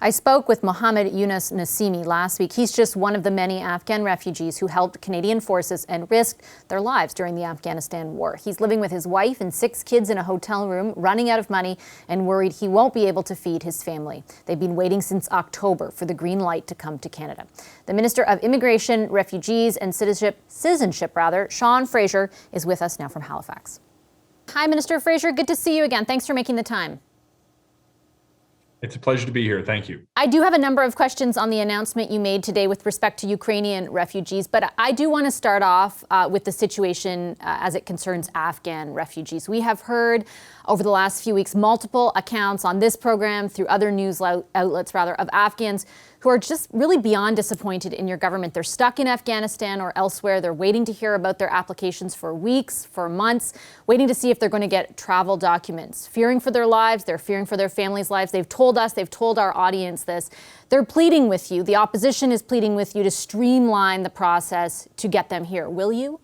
I spoke with Mohammed Yunus Nassimi last week. He's just one of the many Afghan refugees who helped Canadian forces and risked their lives during the Afghanistan war. He's living with his wife and 6 kids in a hotel room, running out of money and worried he won't be able to feed his family. They've been waiting since October for the green light to come to Canada. The Minister of Immigration, Refugees and Citizenship, Sean Fraser, is with us now from Halifax. Hi, Minister Fraser. Good to see you again. Thanks for making the time. It's a pleasure to be here. Thank you. I do have a number of questions on the announcement you made today with respect to Ukrainian refugees, but I do want to start off with the situation as it concerns Afghan refugees. We have heard over the last few weeks multiple accounts on this program through other news outlets of Afghans who are just really beyond disappointed in your government. They're stuck in Afghanistan or elsewhere. They're waiting to hear about their applications for weeks, for months, waiting to see if they're going to get travel documents, fearing for their lives. They're fearing for their families' lives. They've told us, they've told our audience this. They're pleading with you. The opposition is pleading with you to streamline the process to get them here. Will you?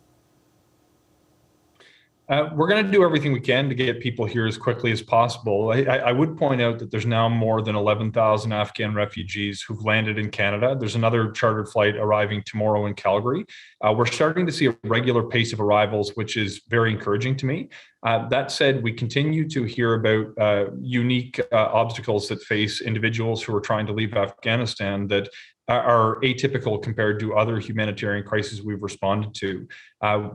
We're going to do everything we can to get people here as quickly as possible. I would point out that there's now more than 11,000 Afghan refugees who've landed in Canada. There's another chartered flight arriving tomorrow in Calgary. We're starting to see a regular pace of arrivals, which is very encouraging to me. That said, we continue to hear about unique obstacles that face individuals who are trying to leave Afghanistan that are atypical compared to other humanitarian crises we've responded to.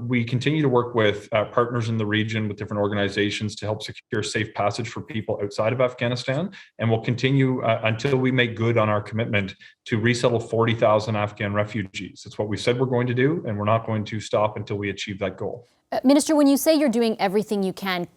We continue to work with partners in the region with different organizations to help secure safe passage for people outside of Afghanistan, and we'll continue until we make good on our commitment to resettle 40,000 Afghan refugees. It's what we said we're going to do, and we're not going to stop until we achieve that goal. Minister, when you say you're doing everything you can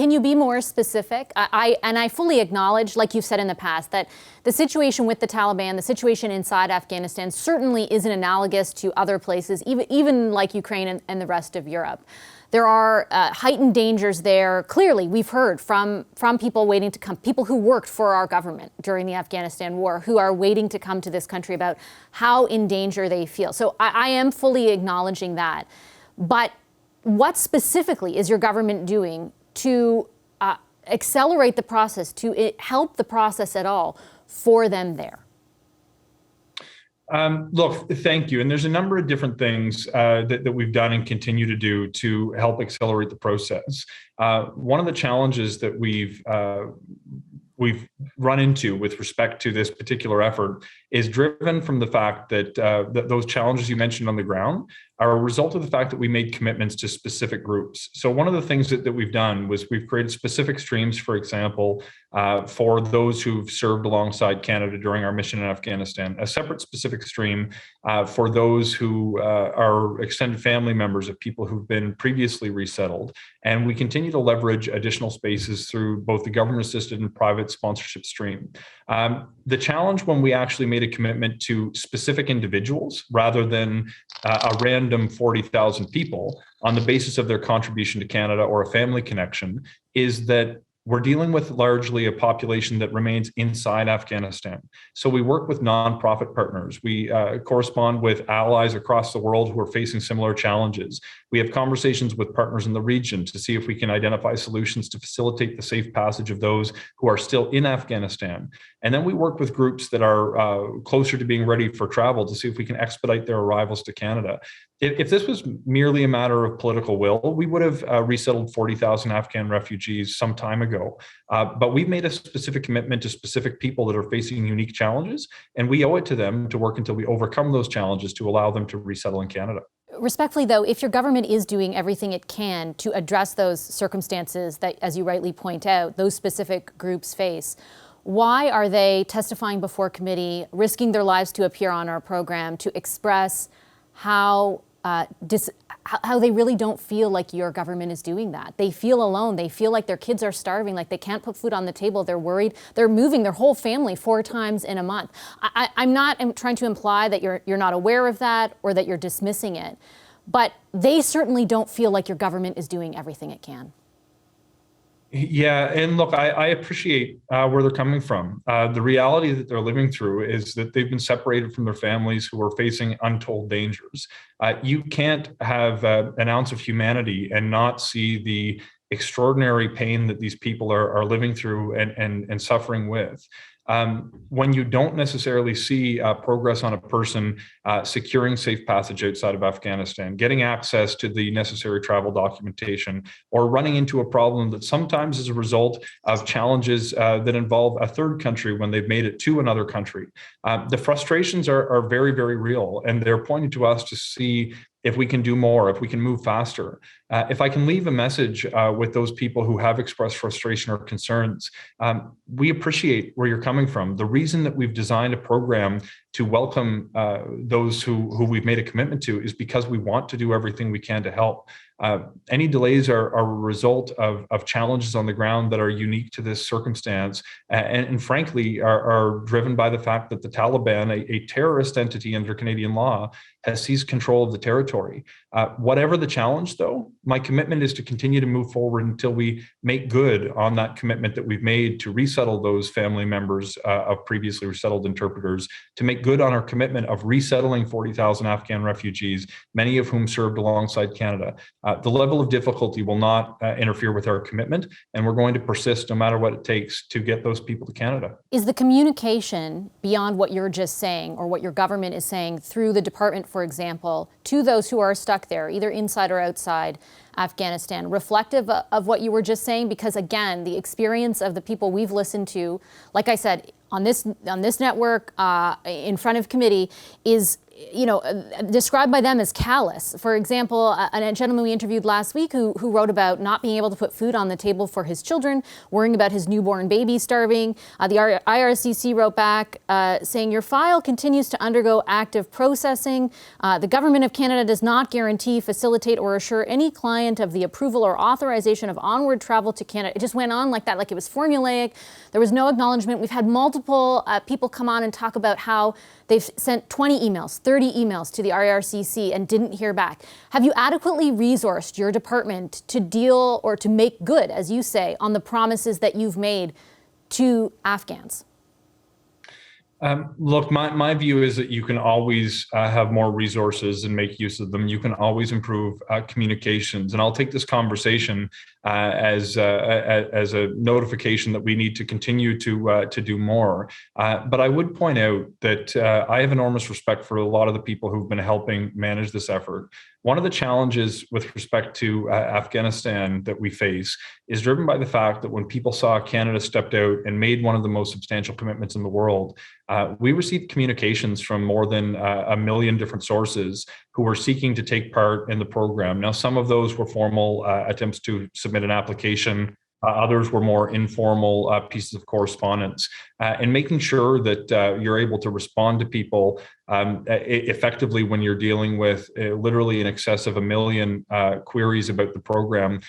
you be more specific? I fully acknowledge, like you've said in the past, that the situation with the Taliban, the situation inside Afghanistan certainly isn't analogous to other places, even like Ukraine and the rest of Europe. There are heightened dangers there. Clearly, we've heard from people waiting to come, people who worked for our government during the Afghanistan war, who are waiting to come to this country about how in danger they feel. So I am fully acknowledging that. But what specifically is your government doing to accelerate the process, to help the process at all for them there? Look, thank you. And there's a number of different things that we've done and continue to do to help accelerate the process. One of the challenges that we've run into with respect to this particular effort is driven from the fact that, that those challenges you mentioned on the ground are a result of the fact that we made commitments to specific groups. So one of the things that we've done was we've created specific streams, for example, for those who've served alongside Canada during our mission in Afghanistan, a separate specific stream for those who are extended family members of people who've been previously resettled. And we continue to leverage additional spaces through both the government-assisted and private sponsorship stream. The challenge when we actually made a commitment to specific individuals rather than a random 40,000 people on the basis of their contribution to Canada or a family connection is that we're dealing with largely a population that remains inside Afghanistan. So we work with nonprofit partners. We correspond with allies across the world who are facing similar challenges. We have conversations with partners in the region to see if we can identify solutions to facilitate the safe passage of those who are still in Afghanistan. And then we work with groups that are closer to being ready for travel to see if we can expedite their arrivals to Canada. If this was merely a matter of political will, we would have resettled 40,000 Afghan refugees some time ago. But we've made a specific commitment to specific people that are facing unique challenges, and we owe it to them to work until we overcome those challenges to allow them to resettle in Canada. Respectfully, though, if your government is doing everything it can to address those circumstances that, as you rightly point out, those specific groups face, why are they testifying before committee, risking their lives to appear on our program, to express how they really don't feel like your government is doing that? They feel alone. They feel like their kids are starving, like they can't put food on the table. They're worried. They're moving their whole family 4 times in a month. I'm not trying to imply that you're not aware of that or that you're dismissing it, but they certainly don't feel like your government is doing everything it can. Yeah, and look, I appreciate where they're coming from. The reality that they're living through is that they've been separated from their families who are facing untold dangers. You can't have an ounce of humanity and not see the extraordinary pain that these people are living through and suffering with. When you don't necessarily see progress on a person securing safe passage outside of Afghanistan, getting access to the necessary travel documentation, or running into a problem that sometimes is a result of challenges that involve a third country when they've made it to another country, the frustrations are very, very real, and they're pointing to us to see if we can do more, if we can move faster. If I can leave a message with those people who have expressed frustration or concerns, we appreciate where you're coming from. The reason that we've designed a program to welcome those who we've made a commitment to is because we want to do everything we can to help. Any delays are a result of challenges on the ground that are unique to this circumstance, and frankly are driven by the fact that the Taliban, a terrorist entity under Canadian law, has seized control of the territory. Whatever the challenge, though, my commitment is to continue to move forward until we make good on that commitment that we've made to resettle those family members of previously resettled interpreters, to make good on our commitment of resettling 40,000 Afghan refugees, many of whom served alongside Canada. The level of difficulty will not interfere with our commitment, and we're going to persist no matter what it takes to get those people to Canada. Is the communication beyond what you're just saying, or what your government is saying through the department, for example, to those who are stuck there, either inside or outside Afghanistan, reflective of what you were just saying? Because again, the experience of the people we've listened to, like I said, on this network, in front of committee, is described by them as callous. For example, a gentleman we interviewed last week who wrote about not being able to put food on the table for his children, worrying about his newborn baby starving. The IRCC wrote back saying, your file continues to undergo active processing. The Government of Canada does not guarantee, facilitate, or assure any client of the approval or authorization of onward travel to Canada. It just went on like that, like it was formulaic. There was no acknowledgement. We've had multiple people come on and talk about how they've sent 20 emails, 30 emails to the IRCC and didn't hear back. Have you adequately resourced your department to deal or to make good, as you say, on the promises that you've made to Afghans? Look, my view is that you can always have more resources and make use of them. You can always improve communications, and I'll take this conversation as a notification that we need to continue to do more. But I would point out that I have enormous respect for a lot of the people who've been helping manage this effort. One of the challenges with respect to Afghanistan that we face is driven by the fact that when people saw Canada stepped out and made one of the most substantial commitments in the world, we received communications from more than 1 million different sources who were seeking to take part in the program. Now, some of those were formal attempts to submit an application. Others were more informal pieces of correspondence, and making sure that you're able to respond to people effectively when you're dealing with literally in excess of 1 million queries about the program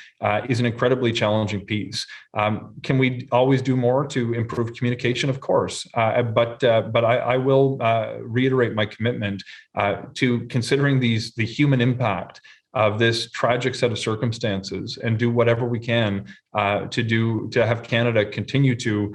is an incredibly challenging piece. Can we always do more to improve communication? Of course, but I will reiterate my commitment to considering the human impact of this tragic set of circumstances and do whatever we can to have Canada continue to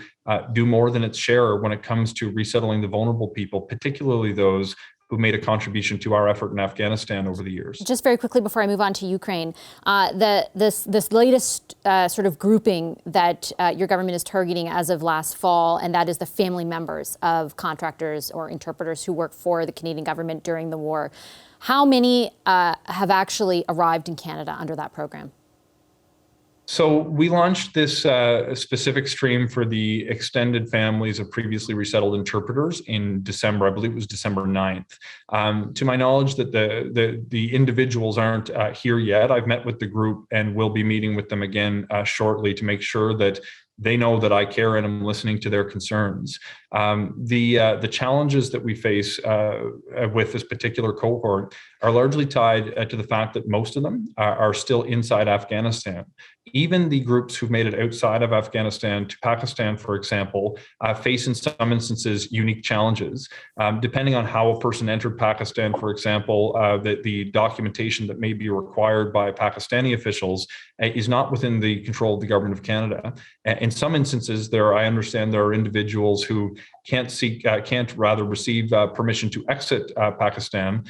do more than its share when it comes to resettling the vulnerable people, particularly those who made a contribution to our effort in Afghanistan over the years. Just very quickly before I move on to Ukraine, this latest sort of grouping that your government is targeting as of last fall, and that is the family members of contractors or interpreters who work for the Canadian government during the war. How many have actually arrived in Canada under that program? So we launched this specific stream for the extended families of previously resettled interpreters in December. I believe it was December 9th. To my knowledge, that the individuals aren't here yet. I've met with the group and will be meeting with them again shortly to make sure that they know that I care and I'm listening to their concerns. The challenges that we face with this particular cohort are largely tied to the fact that most of them are still inside Afghanistan. Even the groups who've made it outside of Afghanistan to Pakistan, for example, face in some instances unique challenges. Depending on how a person entered Pakistan, for example, the documentation that may be required by Pakistani officials is not within the control of the Government of Canada. In some instances, I understand there are individuals who can't receive permission to exit Pakistan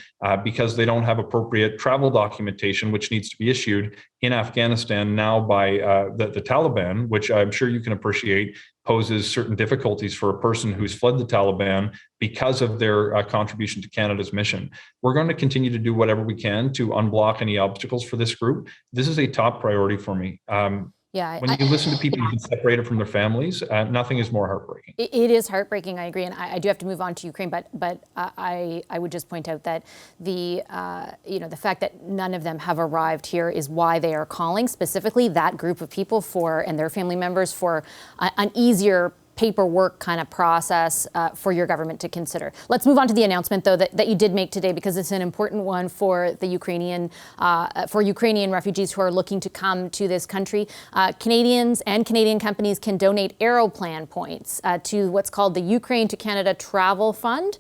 because they don't have appropriate travel documentation, which needs to be issued in Afghanistan now by the Taliban, which I'm sure you can appreciate poses certain difficulties for a person who's fled the Taliban because of their contribution to Canada's mission. We're going to continue to do whatever we can to unblock any obstacles for this group. This is a top priority for me. When you listen to people who've been separated from their families, nothing is more heartbreaking. It is heartbreaking, I agree, and I do have to move on to Ukraine, but I would just point out that the fact that none of them have arrived here is why they are calling specifically that group of people and their family members for an easier paperwork kind of process for your government to consider. Let's move on to the announcement, though, that you did make today, because it's an important one for the Ukrainian refugees who are looking to come to this country. Canadians and Canadian companies can donate Aeroplan points to what's called the Ukraine to Canada Travel Fund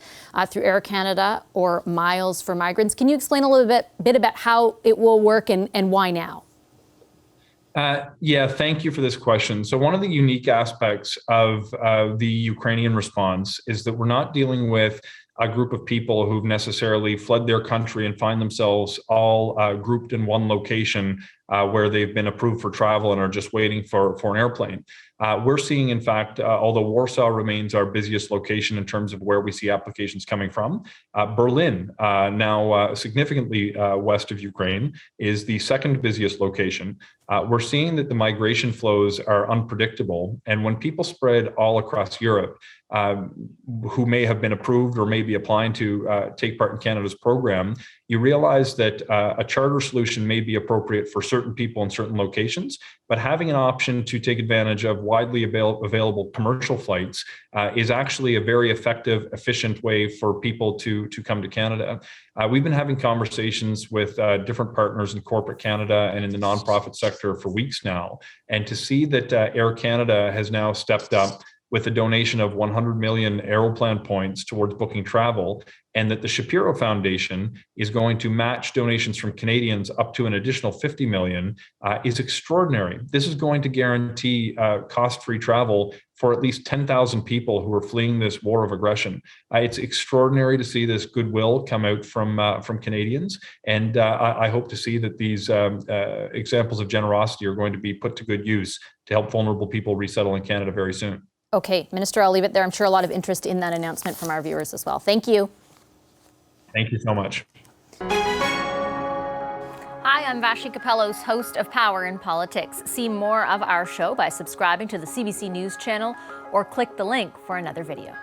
through Air Canada or Miles for Migrants. Can you explain a little bit about how it will work and why now? Yeah, thank you for this question. So one of the unique aspects of the Ukrainian response is that we're not dealing with a group of people who've necessarily fled their country and find themselves all grouped in one location where they've been approved for travel and are just waiting for an airplane. We're seeing, in fact, although Warsaw remains our busiest location in terms of where we see applications coming from, Berlin, now significantly west of Ukraine, is the second busiest location. We're seeing that the migration flows are unpredictable. And when people spread all across Europe, who may have been approved or may be applying to take part in Canada's program, you realize that a charter solution may be appropriate for certain people in certain locations, but having an option to take advantage of widely available commercial flights is actually a very effective, efficient way for people to come to Canada. We've been having conversations with different partners in corporate Canada and in the nonprofit sector for weeks now, and to see that Air Canada has now stepped up with a donation of 100 million Aeroplan points towards booking travel, and that the Shapiro Foundation is going to match donations from Canadians up to an additional 50 million is extraordinary. This is going to guarantee cost-free travel for at least 10,000 people who are fleeing this war of aggression. It's extraordinary to see this goodwill come out from Canadians, and I hope to see that these examples of generosity are going to be put to good use to help vulnerable people resettle in Canada very soon. Okay, Minister, I'll leave it there. I'm sure a lot of interest in that announcement from our viewers as well. Thank you. Thank you so much. Hi, I'm Vashi Capellos, host of Power in Politics. See more of our show by subscribing to the CBC News channel or click the link for another video.